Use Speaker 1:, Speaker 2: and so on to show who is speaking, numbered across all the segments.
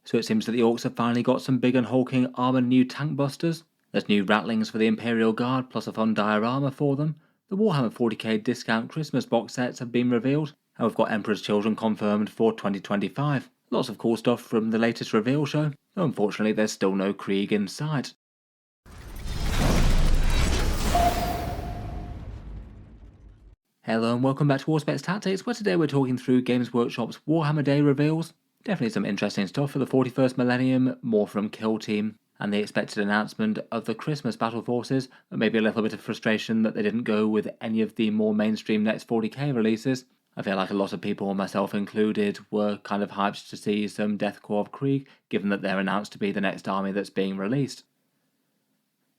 Speaker 1: So it seems that the Orcs have finally got some big and hulking armoured new Tankbustas. There's new Ratlings for the Imperial Guard, plus a fun diorama for them. The Warhammer 40K discount Christmas box sets have been revealed, and we've got Emperor's Children confirmed for 2025. Lots of cool stuff from the latest reveal show, though unfortunately there's still no Krieg in sight. Hello and welcome back to Warspecs Tactics, where today we're talking through Games Workshop's Warhammer Day reveals. Definitely some interesting stuff for the 41st millennium, more from Kill Team, and the expected announcement of the Christmas Battleforces, but maybe a little bit of frustration that they didn't go with any of the more mainstream next 40k releases. I feel like a lot of people, myself included, were kind of hyped to see some Deathcore of Krieg, given that they're announced to be the next army that's being released.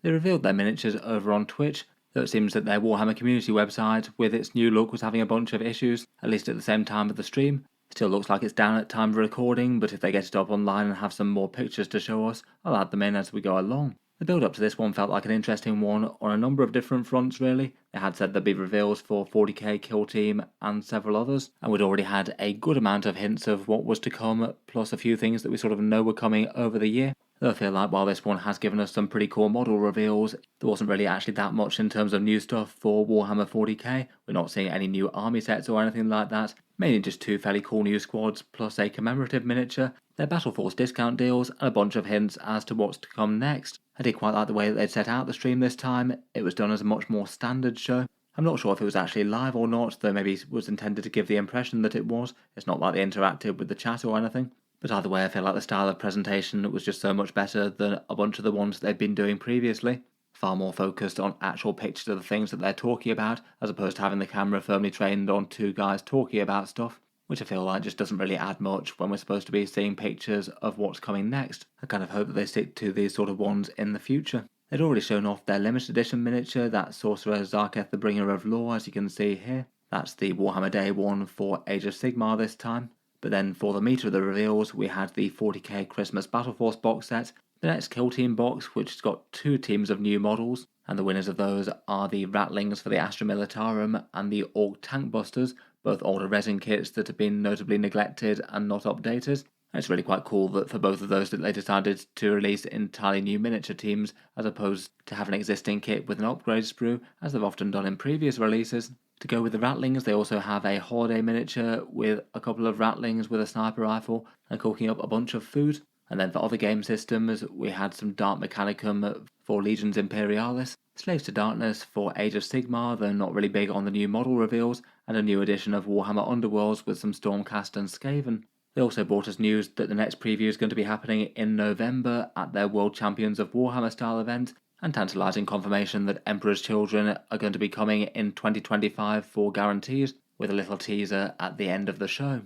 Speaker 1: They revealed their miniatures over on Twitch, though it seems that their Warhammer community website, with its new look, was having a bunch of issues, at least at the same time of the stream. Still looks like it's down at time of recording, but if they get it up online and have some more pictures to show us, I'll add them in as we go along. The build up to this one felt like an interesting one on a number of different fronts really. They had said there'd be reveals for 40k, Kill Team and several others, and we'd already had a good amount of hints of what was to come, plus a few things that we sort of know were coming over the year. Though I feel like while this one has given us some pretty cool model reveals, there wasn't really actually that much in terms of new stuff for Warhammer 40k. We're not seeing any new army sets or anything like that, mainly just two fairly cool new squads plus a commemorative miniature, their Battleforce discount deals, and a bunch of hints as to what's to come next. I did quite like the way that they'd set out the stream this time. It was done as a much more standard show. I'm not sure if it was actually live or not, though maybe it was intended to give the impression that it was. It's not like they interacted with the chat or anything. But either way, I feel like the style of presentation was just so much better than a bunch of the ones they've been doing previously. Far more focused on actual pictures of the things that they're talking about, as opposed to having the camera firmly trained on two guys talking about stuff, which I feel like just doesn't really add much when we're supposed to be seeing pictures of what's coming next. I kind of hope that they stick to these sort of ones in the future. They'd already shown off their limited edition miniature, that Sorcerer Zarketh the Bringer of Law, as you can see here. That's the Warhammer Day one for Age of Sigmar this time. But then for the meat of the reveals, we had the 40k Christmas Battleforce box set, the next Kill Team box, which has got two teams of new models, and the winners of those are the Ratlings for the Astra Militarum and the Orc Tankbustas, both older resin kits that have been notably neglected and not updated. And it's really quite cool that for both of those that they decided to release entirely new miniature teams, as opposed to have an existing kit with an upgrade sprue, as they've often done in previous releases. To go with the Ratlings, they also have a holiday miniature with a couple of Ratlings with a sniper rifle and cooking up a bunch of food. And then for other game systems, we had some Dark Mechanicum for Legions Imperialis, Slaves to Darkness for Age of Sigmar, though not really big on the new model reveals, and a new edition of Warhammer Underworlds with some Stormcast and Skaven. They also brought us news that the next preview is going to be happening in November at their World Champions of Warhammer style event, and tantalising confirmation that Emperor's Children are going to be coming in 2025 for guarantees, with a little teaser at the end of the show.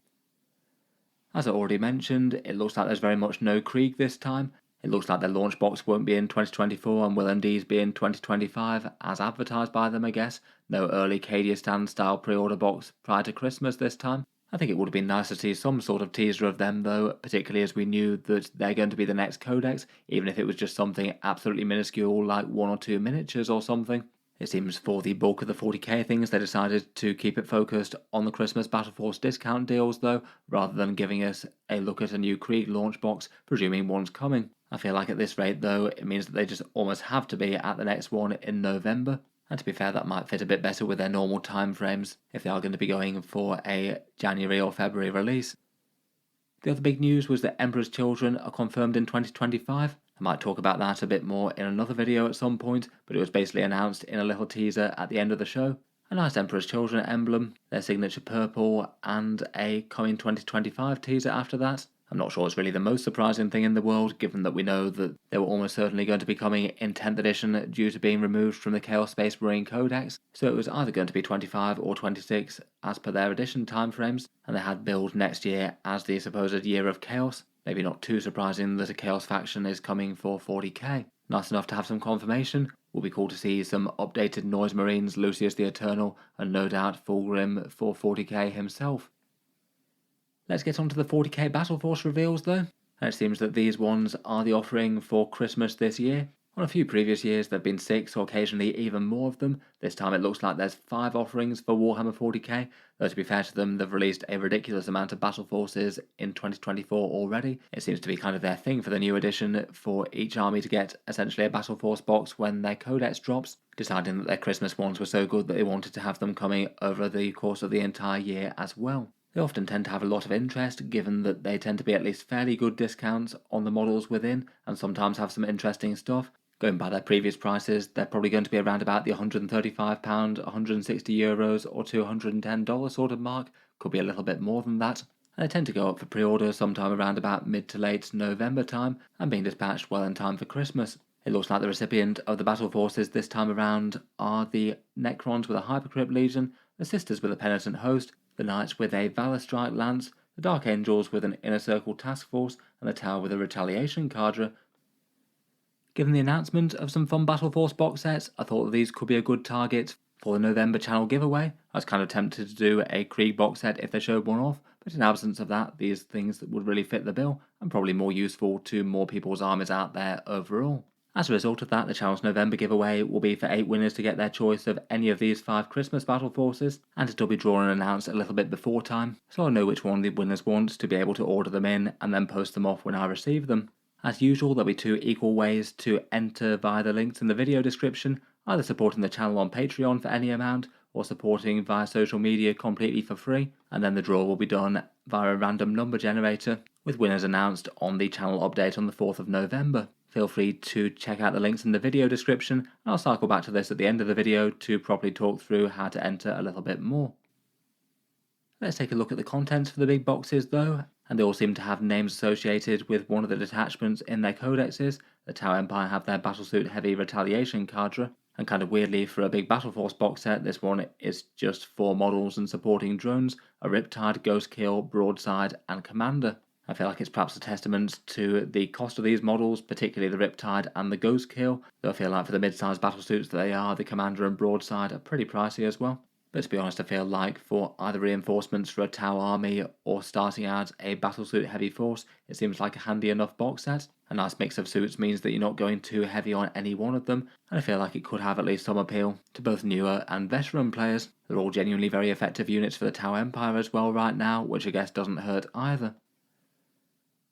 Speaker 1: As I already mentioned, it looks like there's very much no Krieg this time. It looks like their launch box won't be in 2024 and will indeed be in 2025, as advertised by them I guess. No early Kadiastan style pre-order box prior to Christmas this time. I think it would have been nice to see some sort of teaser of them though, particularly as we knew that they're going to be the next codex, even if it was just something absolutely minuscule like one or two miniatures or something. It seems for the bulk of the 40k things they decided to keep it focused on the Christmas Battleforce discount deals though, rather than giving us a look at a new Krieg launch box, presuming one's coming. I feel like at this rate though, it means that they just almost have to be at the next one in November. And to be fair, that might fit a bit better with their normal time frames if they are going to be going for a January or February release. The other big news was that Emperor's Children are confirmed in 2025. I might talk about that a bit more in another video at some point, but it was basically announced in a little teaser at the end of the show. A nice Emperor's Children emblem, their signature purple, and a coming 2025 teaser after that. I'm not sure it's really the most surprising thing in the world, given that we know that they were almost certainly going to be coming in 10th edition due to being removed from the Chaos Space Marine Codex, so it was either going to be 25 or 26 as per their edition timeframes, and they had billed next year as the supposed Year of Chaos. Maybe not too surprising that a Chaos faction is coming for 40k. Nice enough to have some confirmation. Will be cool to see some updated Noise Marines, Lucius the Eternal, and no doubt Fulgrim for 40k himself. Let's get on to the 40k Battleforce reveals though, and it seems that these ones are the offering for Christmas this year. On a few previous years there have been 6 or occasionally even more of them. This time it looks like there's 5 offerings for Warhammer 40k, though to be fair to them they've released a ridiculous amount of Battleforces in 2024 already. It seems to be kind of their thing for the new edition for each army to get essentially a Battleforce box when their codex drops, deciding that their Christmas ones were so good that they wanted to have them coming over the course of the entire year as well. They often tend to have a lot of interest, given that they tend to be at least fairly good discounts on the models within, and sometimes have some interesting stuff. Going by their previous prices, they're probably going to be around about the £135, €160 or $210 sort of mark, could be a little bit more than that. And they tend to go up for pre-order sometime around about mid to late November time, and being dispatched well in time for Christmas. It looks like the recipient of the Battleforces this time around are the Necrons with a Hypercrypt Legion, the Sisters with a Penitent Host, the Knights with a Valor Strike Lance, the Dark Angels with an Inner Circle Task Force, and the Tower with a Retaliation Cadre. Given the announcement of some fun Battleforce box sets, I thought that these could be a good target for the November channel giveaway. I was kind of tempted to do a Krieg box set if they showed one off, but in absence of that, these things that would really fit the bill and probably more useful to more people's armies out there overall. As a result of that, the channel's November giveaway will be for 8 winners to get their choice of any of these 5 Christmas Battleforces, and it'll be drawn and announced a little bit before time, so I'll know which one the winners want to be able to order them in and then post them off when I receive them. As usual, there'll be 2 equal ways to enter via the links in the video description, either supporting the channel on Patreon for any amount, or supporting via social media completely for free, and then the draw will be done via a random number generator, with winners announced on the channel update on the 4th of November. Feel free to check out the links in the video description, and I'll cycle back to this at the end of the video to properly talk through how to enter a little bit more. Let's take a look at the contents for the big boxes though, and they all seem to have names associated with one of the detachments in their codexes. The Tau Empire have their Battlesuit Heavy Retaliation Cadre, and kind of weirdly for a big Battleforce box set, this one is just 4 models and supporting drones, a Riptide, Ghostkill, Broadside and Commander. I feel like it's perhaps a testament to the cost of these models, particularly the Riptide and the Ghostkill, though I feel like for the mid-sized battlesuits that they are, the Commander and Broadside are pretty pricey as well. But to be honest, I feel like for either reinforcements for a Tau army or starting out a Battlesuit Heavy Force, it seems like a handy enough box set. A nice mix of suits means that you're not going too heavy on any one of them, and I feel like it could have at least some appeal to both newer and veteran players. They're all genuinely very effective units for the Tau Empire as well right now, which I guess doesn't hurt either.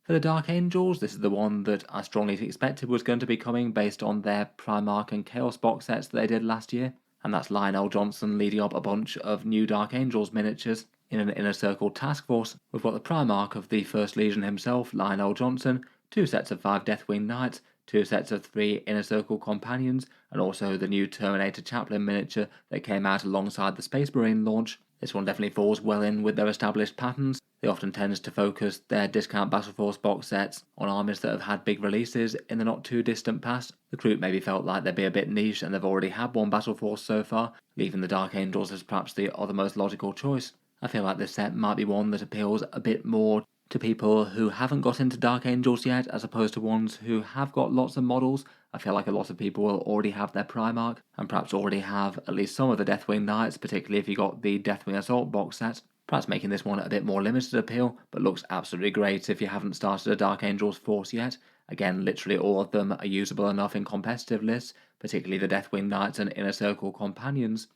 Speaker 1: For the Dark Angels, this is the one that I strongly expected was going to be coming based on their Primarch and Chaos box sets that they did last year, and that's Lionel Johnson leading up a bunch of new Dark Angels miniatures in an Inner Circle task force. We've got the Primarch of the First Legion himself, Lionel Johnson, 2 sets of 5 Deathwing Knights, 2 sets of 3 Inner Circle companions, and also the new Terminator Chaplain miniature that came out alongside the Space Marine launch. This one definitely falls well in with their established patterns. They often tend to focus their discount Battleforce box sets on armies that have had big releases in the not too distant past. The group maybe felt like they'd be a bit niche and they've already had one Battleforce so far, leaving the Dark Angels as perhaps the other most logical choice. I feel like this set might be one that appeals a bit more to people who haven't got into Dark Angels yet, as opposed to ones who have got lots of models. I feel like a lot of people will already have their Primarch, and perhaps already have at least some of the Deathwing Knights, particularly if you got the Deathwing Assault box set. Perhaps making this one a bit more limited appeal, but looks absolutely great if you haven't started a Dark Angels force yet. Again, literally all of them are usable enough in competitive lists, particularly the Deathwing Knights and Inner Circle companions.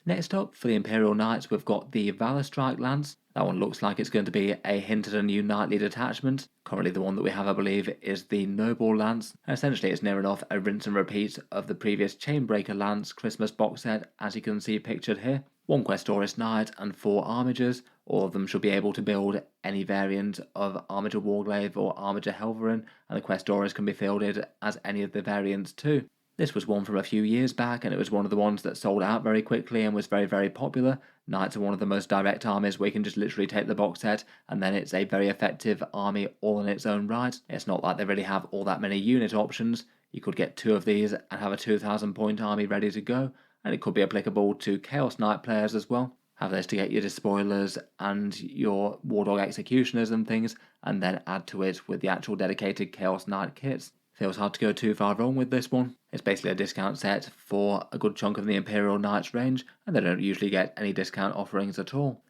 Speaker 1: Next up, for the Imperial Knights, we've got the Valor Strike Lance. That one looks like it's going to be a hint at a new knightly detachment. Currently the one that we have, I believe, is the Noble Lance, and essentially it's near enough a rinse and repeat of the previous Chainbreaker Lance Christmas box set, as you can see pictured here. 1 Questoris Knight and 4 Armigers. All of them should be able to build any variant of Armiger Warglaive or Armiger Helverin, and the Questoris can be fielded as any of the variants too. This was one from a few years back, and it was one of the ones that sold out very quickly and was very, very popular. Knights are one of the most direct armies where you can just literally take the box set, and then it's a very effective army all in its own right. It's not like they really have all that many unit options. You could get 2 of these and have a 2,000 point army ready to go, and it could be applicable to Chaos Knight players as well. Have this to get your Despoilers and your Wardog Executioners and things, and then add to it with the actual dedicated Chaos Knight kits. Feels hard to go too far wrong with this one. It's basically a discount set for a good chunk of the Imperial Knights range, and they don't usually get any discount offerings at all.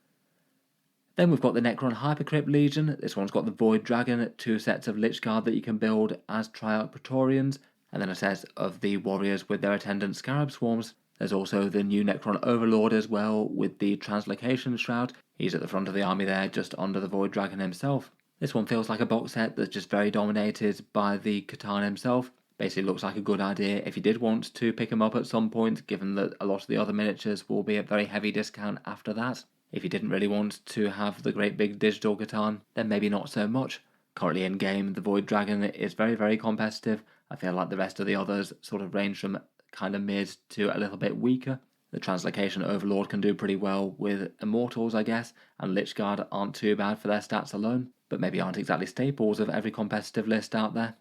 Speaker 1: Then we've got the Necron Hypercrypt Legion. This one's got the Void Dragon, 2 sets of Lich Guard that you can build as Triarch Praetorians, and then a set of the Warriors with their attendant Scarab Swarms. There's also the new Necron Overlord as well, with the Translocation Shroud. He's at the front of the army there, just under the Void Dragon himself. This one feels like a box set that's just very dominated by the Catan himself. Basically looks like a good idea if you did want to pick him up at some point, given that a lot of the other miniatures will be at very heavy discount after that. If you didn't really want to have the great big digital Catan, then maybe not so much. Currently in game, the Void Dragon is very, very competitive. I feel like the rest of the others sort of range from kind of mid to a little bit weaker. The Translocation Overlord can do pretty well with Immortals, I guess, and Lich Guard aren't too bad for their stats alone, but maybe aren't exactly staples of every competitive list out there.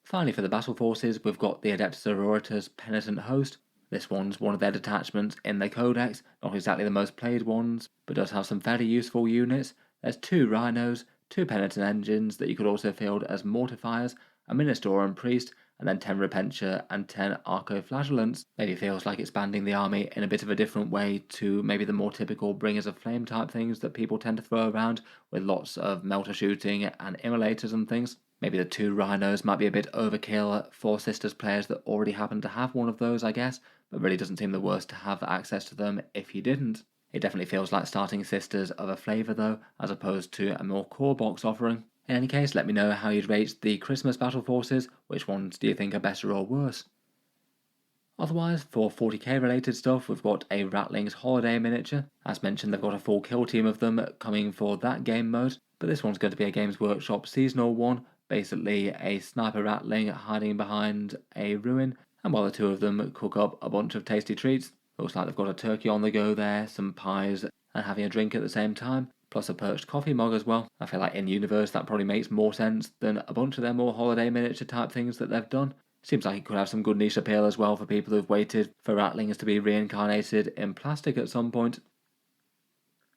Speaker 1: Finally, for the Battleforces, we've got the Adeptus Auroritas Penitent Host. This one's one of their detachments in their codex, not exactly the most played ones, but does have some fairly useful units. There's 2 Rhinos, 2 Penitent Engines that you could also field as Mortifiers, a Ministorum Priest, and then 10 Repentia and 10 Arco-Flagellants. Maybe feels like expanding the army in a bit of a different way to maybe the more typical Bringers of Flame type things that people tend to throw around, with lots of melter shooting and immolators and things. Maybe the 2 Rhinos might be a bit overkill for Sisters players that already happen to have one of those, I guess, but really doesn't seem the worst to have access to them if you didn't. It definitely feels like starting Sisters of a flavour though, as opposed to a more core box offering. In any case, let me know how you'd rate the Christmas Battleforces. Which ones do you think are better or worse? Otherwise, for 40k related stuff, we've got a Ratlings holiday miniature. As mentioned, they've got a full kill team of them coming for that game mode, but this one's going to be a Games Workshop seasonal one, basically a sniper Ratling hiding behind a ruin, and while the 2 of them cook up a bunch of tasty treats. Looks like they've got a turkey on the go there, some pies, and having a drink at the same time, plus a perched coffee mug as well. I feel like in universe that probably makes more sense than a bunch of their more holiday miniature type things that they've done. Seems like it could have some good niche appeal as well for people who've waited for Ratlings to be reincarnated in plastic at some point.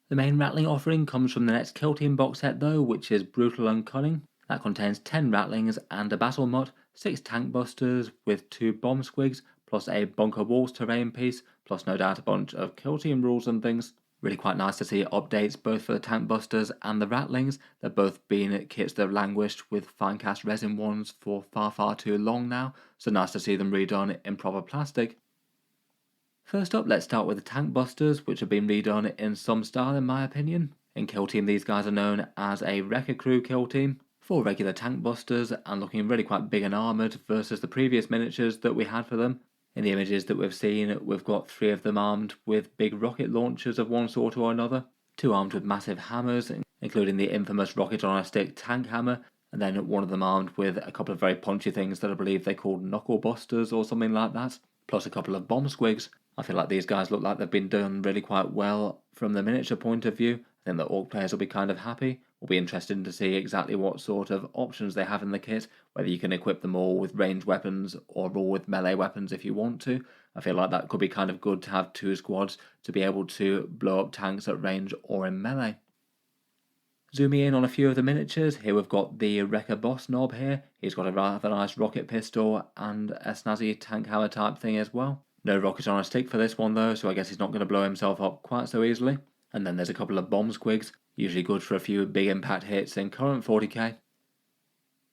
Speaker 1: The main Ratling offering comes from the next Kill Team box set though, which is Brutal and Cunning. That contains 10 Ratlings and a Battle Mutt, 6 Tankbustas with 2 Bomb Squigs, plus a Bunker Walls terrain piece, plus no doubt a bunch of Kill Team rules and things. Really quite nice to see updates both for the Tankbustas and the Ratlings. They've both been kits that have languished with Finecast resin ones for far too long now, so nice to see them redone in proper plastic. First up, let's start with the Tankbustas, which have been redone in some style in my opinion. In Kill Team, these guys are known as a Wrecker Crew Kill Team. 4 regular Tankbustas and looking really quite big and armoured versus the previous miniatures that we had for them. In the images that we've seen, we've got 3 of them armed with big rocket launchers of one sort or another, 2 armed with massive hammers, including the infamous rocket on a stick tank hammer, and then one of them armed with a couple of very punchy things that I believe they called knuckle busters or something like that, plus a couple of bomb squigs. I feel like these guys look like they've been done really quite well from the miniature point of view. I think the Orc players will be kind of happy. We'll be interested to see exactly what sort of options they have in the kit, whether you can equip them all with ranged weapons or all with melee weapons if you want to. I feel like that could be kind of good to have 2 squads to be able to blow up tanks at range or in melee. Zooming in on a few of the miniatures, here we've got the Wrecker Boss Knob here. He's got a rather nice rocket pistol and a snazzy tank hammer type thing as well. No rocket on a stick for this one though, so I guess he's not going to blow himself up quite so easily. And then there's a couple of bomb squigs, usually good for a few big impact hits in current 40k.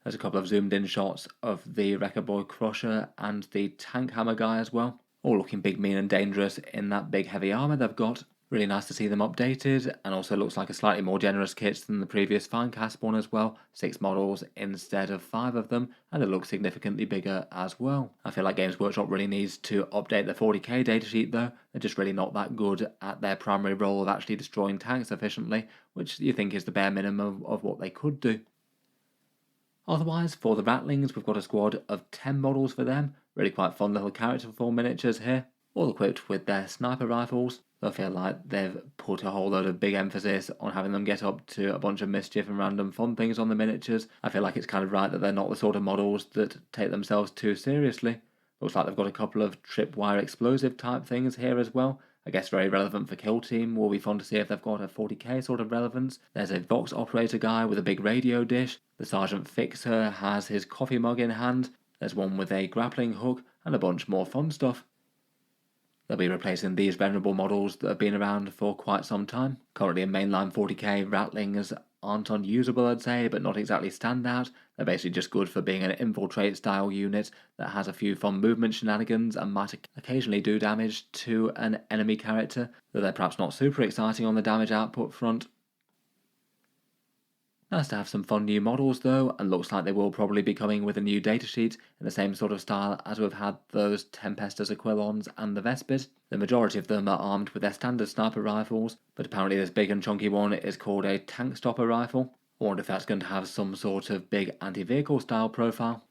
Speaker 1: There's a couple of zoomed in shots of the Wrecker Boy Crusher and the Tank Hammer guy as well, all looking big, mean and dangerous in that big heavy armour they've got. Really nice to see them updated, and also looks like a slightly more generous kit than the previous Finecast one as well. 6 models instead of 5 of them, and it looks significantly bigger as well. I feel like Games Workshop really needs to update the 40k datasheet though. They're just really not that good at their primary role of actually destroying tanks efficiently, which you think is the bare minimum of what they could do. Otherwise, for the Ratlings, we've got a squad of 10 models for them. Really quite fun little characterful miniatures here, all equipped with their sniper rifles. I feel like they've put a whole load of big emphasis on having them get up to a bunch of mischief and random fun things on the miniatures. I feel like it's kind of right that they're not the sort of models that take themselves too seriously. Looks like they've got a couple of tripwire explosive type things here as well. I guess very relevant for Kill Team. Will be fun to see if they've got a 40k sort of relevance. There's a Vox operator guy with a big radio dish. The Sergeant Fixer has his coffee mug in hand. There's one with a grappling hook and a bunch more fun stuff. They'll be replacing these venerable models that have been around for quite some time. Currently in mainline 40k, Ratlings aren't unusable, I'd say, but not exactly standout. They're basically just good for being an infiltrate style unit that has a few fun movement shenanigans and might occasionally do damage to an enemy character, though they're perhaps not super exciting on the damage output front. Nice to have some fun new models though, and looks like they will probably be coming with a new datasheet in the same sort of style as we've had those Tempestus Aquilons and the Vespid. The majority of them are armed with their standard sniper rifles, but apparently this big and chunky one is called a tank stopper rifle. I wonder if that's going to have some sort of big anti-vehicle style profile.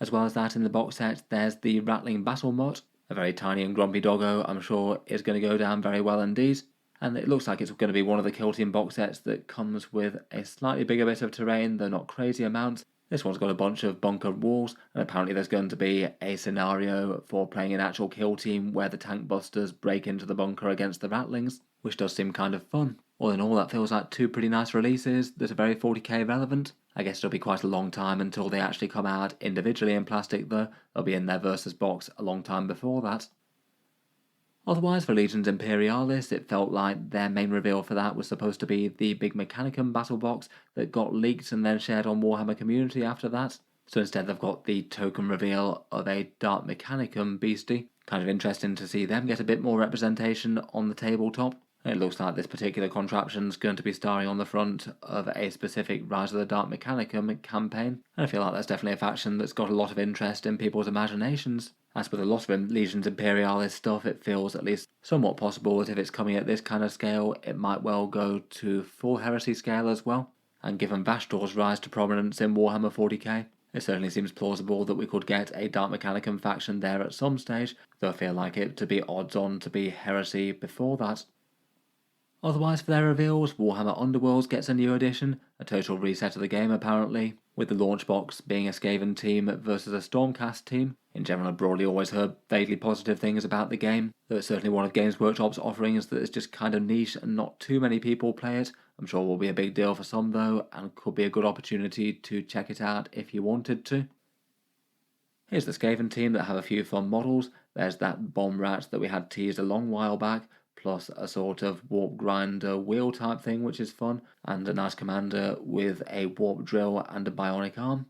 Speaker 1: As well as that, in the box set, there's the Ratling Battle Mutt, a very tiny and grumpy doggo I'm sure is going to go down very well indeed. And it looks like it's going to be one of the Kill Team box sets that comes with a slightly bigger bit of terrain, though not crazy amounts. This one's got a bunch of bunkered walls, and apparently there's going to be a scenario for playing an actual Kill Team where the Tankbustas break into the bunker against the Ratlings, which does seem kind of fun. All in all, that feels like two pretty nice releases that are very 40k relevant. I guess it'll be quite a long time until they actually come out individually in plastic though. They'll be in their Versus box a long time before that. Otherwise, for Legion's Imperialis, it felt like their main reveal for that was supposed to be the big Mechanicum battle box that got leaked and then shared on Warhammer Community after that. So instead they've got the token reveal of a Dark Mechanicum beastie. Kind of interesting to see them get a bit more representation on the tabletop. It looks like this particular contraption's going to be starring on the front of a specific Rise of the Dark Mechanicum campaign, and I feel like that's definitely a faction that's got a lot of interest in people's imaginations. As with a lot of Legion's Imperialis stuff, it feels at least somewhat possible that if it's coming at this kind of scale, it might well go to full heresy scale as well. And given Vashtor's rise to prominence in Warhammer 40k, it certainly seems plausible that we could get a Dark Mechanicum faction there at some stage, though I feel like it to be odds on to be heresy before that. Otherwise, for their reveals, Warhammer Underworlds gets a new edition, a total reset of the game apparently, with the launch box being a Skaven team versus a Stormcast team. In general, I've broadly always heard vaguely positive things about the game, though it's certainly one of Games Workshop's offerings that is just kind of niche and not too many people play it. I'm sure it will be a big deal for some though, and could be a good opportunity to check it out if you wanted to. Here's the Skaven team that have a few fun models. There's that bomb rat that we had teased a long while back, plus a sort of warp grinder wheel type thing which is fun, and a nice commander with a warp drill and a bionic arm.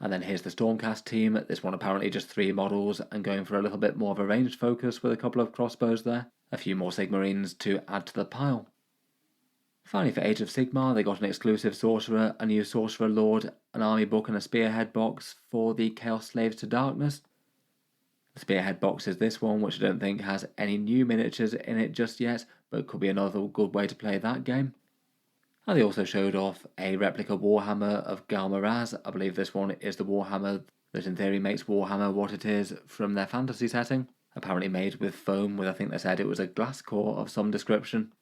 Speaker 1: And then here's the Stormcast team, this one apparently just 3 models and going for a little bit more of a ranged focus with a couple of crossbows there, a few more Sigmarines to add to the pile. Finally, for Age of Sigmar, they got an exclusive Sorcerer, a new Sorcerer Lord, an army book and a Spearhead box for the Chaos Slaves to Darkness. The Spearhead box is this one, which I don't think has any new miniatures in it just yet, but could be another good way to play that game. And they also showed off a replica Warhammer of Galmaraz. I believe this one is the Warhammer that in theory makes Warhammer what it is from their fantasy setting. Apparently made with foam, with I think they said it was a glass core of some description.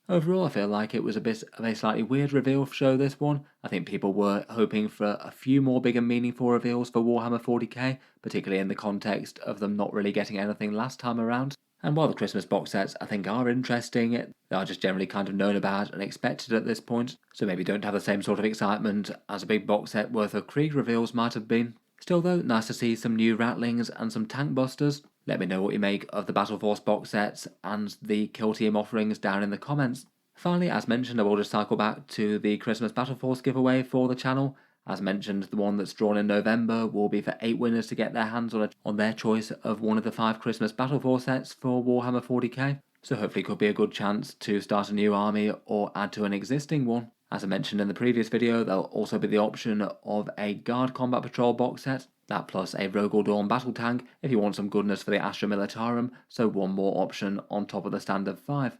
Speaker 1: Overall, I feel like it was a bit of a slightly weird reveal show, this one. I think people were hoping for a few more big and meaningful reveals for Warhammer 40k, particularly in the context of them not really getting anything last time around. And while the Christmas box sets I think are interesting, they are just generally kind of known about and expected at this point, so maybe don't have the same sort of excitement as a big box set worth of Krieg reveals might have been. Still though, nice to see some new Ratlings and some Tankbustas. Let me know what you make of the Battleforce box sets and the Kill Team offerings down in the comments. Finally, as mentioned, I will just cycle back to the Christmas Battleforce giveaway for the channel. As mentioned, the one that's drawn in November will be for 8 winners to get their hands on their choice of one of the 5 Christmas Battleforce sets for Warhammer 40k, so hopefully could be a good chance to start a new army or add to an existing one. As I mentioned in the previous video, there'll also be the option of a Guard Combat Patrol box set, that plus a Rogel Dawn battle tank if you want some goodness for the Astra Militarum, so one more option on top of the standard 5.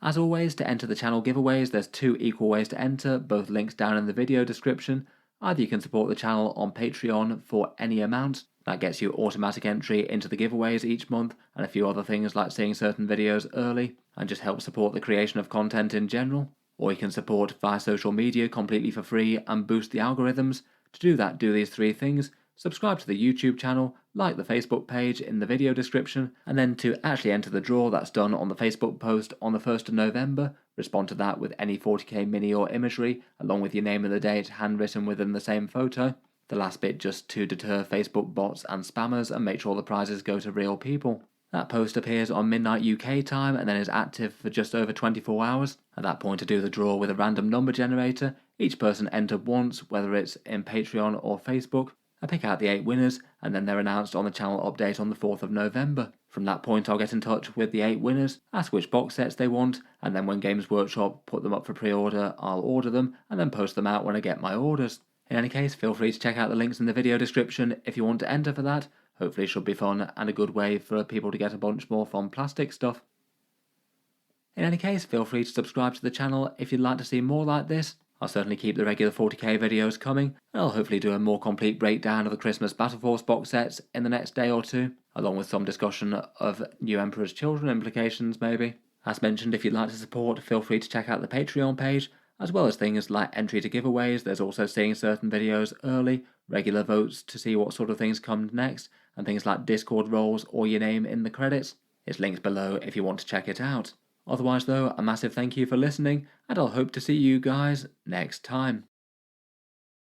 Speaker 1: As always, to enter the channel giveaways, there's 2 equal ways to enter, both links down in the video description. Either you can support the channel on Patreon for any amount, that gets you automatic entry into the giveaways each month, and a few other things like seeing certain videos early, and just help support the creation of content in general. Or you can support via social media completely for free and boost the algorithms. To do that, do these 3 things. Subscribe to the YouTube channel, like the Facebook page in the video description, and then to actually enter the draw that's done on the Facebook post on the 1st of November, respond to that with any 40k mini or imagery, along with your name and the date handwritten within the same photo. The last bit just to deter Facebook bots and spammers and make sure the prizes go to real people. That post appears on midnight UK time and then is active for just over 24 hours. At that point I do the draw with a random number generator, each person entered once, whether it's in Patreon or Facebook. I pick out the 8 winners and then they're announced on the channel update on the 4th of November. From that point I'll get in touch with the 8 winners, ask which box sets they want, and then when Games Workshop put them up for pre-order I'll order them and then post them out when I get my orders. In any case, feel free to check out the links in the video description if you want to enter for that. Hopefully it should be fun and a good way for people to get a bunch more fun plastic stuff. In any case, feel free to subscribe to the channel if you'd like to see more like this. I'll certainly keep the regular 40k videos coming, and I'll hopefully do a more complete breakdown of the Christmas Battleforce box sets in the next day or two, along with some discussion of New Emperor's Children implications maybe. As mentioned, if you'd like to support, feel free to check out the Patreon page, as well as things like entry to giveaways. There's also seeing certain videos early, regular votes to see what sort of things come next, and things like Discord roles or your name in the credits. It's linked below if you want to check it out. Otherwise though, a massive thank you for listening, and I'll hope to see you guys next time.